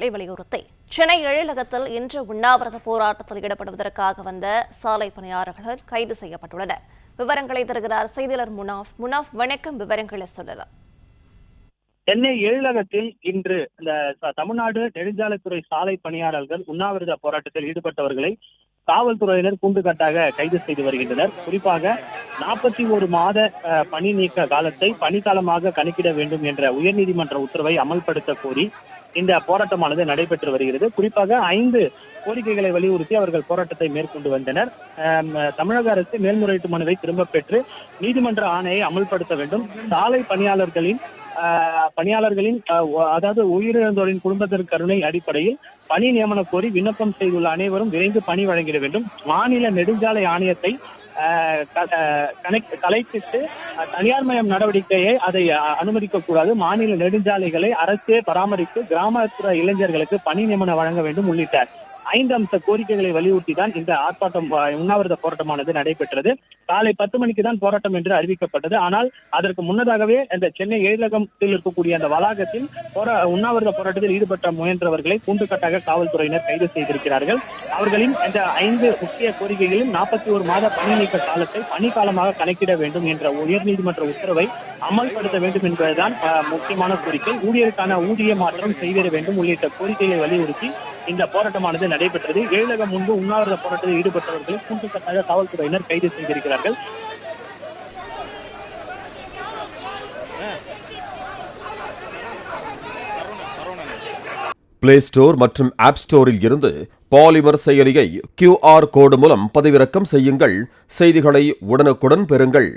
வலியுறுத்தி சென்னை எழிலகத்தில் இன்று உண்ணாவிரத போராட்டத்தில் ஈடுபடுவதற்காக வந்த சாலை பணியாளர்கள் கைது செய்யப்பட்டுள்ளனர். விவரங்களை தருகிறார் செய்தியாளர் முனாஃப். வணக்கம், விவரங்களை சொல்லலாம். சென்னை எழிலகத்தில் இன்று இந்த தமிழ்நாடு நெடுஞ்சாலைத்துறை சாலை பணியாளர்கள் உண்ணாவிரத போராட்டத்தில் ஈடுபட்டவர்களை காவல்துறையினர் கூண்டுகட்டாக கைது செய்து வருகின்றனர். குறிப்பாக 41 மாத பணி நீக்க காலத்தை பணிக்காலமாக கணக்கிட வேண்டும் என்ற உயர்நீதிமன்ற உத்தரவை அமல்படுத்த கோரி இந்த போராட்டமானது நடைபெற்று வருகிறது. குறிப்பாக 5 கோரிக்கைகளை வலியுறுத்தி அவர்கள் போராட்டத்தை மேற்கொண்டு வந்தனர். தமிழக அரசு மேல்முறையீட்டு மனுவை திரும்ப பெற்று நீதிமன்ற ஆணையை அமல்படுத்த வேண்டும். சாலை பணியாளர்களின் அதாவது உயிரிழந்தோரின் குடும்பத்திற்கு கருணை அடிப்படையில் பணி நியமன கோரி விண்ணப்பம் செய்துள்ள அனைவரும் விரைந்து பணி வழங்கிட வேண்டும். மாநில நெடுஞ்சாலை ஆணையத்தை கலைத்திட்டு தனியார்மயம் நடவடிக்கையை அதை அனுமதிக்க கூடாது. மாநில நெடுஞ்சாலைகளை அரசே பராமரித்து கிராமப்புற இளைஞர்களுக்கு பணி நியமனம் வழங்க வேண்டும் உள்ளிட்ட 5 அம்ச கோரிக்கைகளை வலியுறுத்தி தான் இந்த ஆர்ப்பாட்டம் உண்ணாவிரத போராட்டமானது நடைபெற்றது. காலை 10 மணிக்கு தான் போராட்டம் என்று அறிவிக்கப்பட்டது. ஆனால் அதற்கு முன்னதாகவே இந்த சென்னை எழிலகத்தில் இருக்கக்கூடிய அந்த வளாகத்தில் உண்ணாவிரத போராட்டத்தில் ஈடுபட்ட முயன்றவர்களை கூண்டுக்கட்டாக காவல்துறையினர் கைது செய்திருக்கிறார்கள். அவர்களின் இந்த 5 முக்கிய கோரிக்கைகளில் 41 மாத பணி நீக்க காலத்தை பணிக்காலமாக கணக்கிட வேண்டும் என்ற உயர்நீதிமன்ற உத்தரவை அமல்படுத்த வேண்டும் என்பதுதான் முக்கியமான கோரிக்கை. ஊழியருக்கான ஊதிய மாற்றம் செய்திட வேண்டும் உள்ளிட்ட கோரிக்கைகளை வலியுறுத்தி இந்த போராட்டமானது நடைபெற்றது. எழிலகம் முன்பு உண்ணாவிரத போராட்டத்தில் ஈடுபட்டவர்களை கூட்டுக்கட்டாக காவல்துறையினர் கைது செய்திருக்கிறார்கள். பிளே ஸ்டோர் மற்றும் ஆப் ஸ்டோரில் இருந்து பாலிமர் செயலியை QR கோடு மூலம் பதிவிறக்கம் செய்யுங்கள். செய்திகளை உடனுக்குடன் பெறுங்கள்.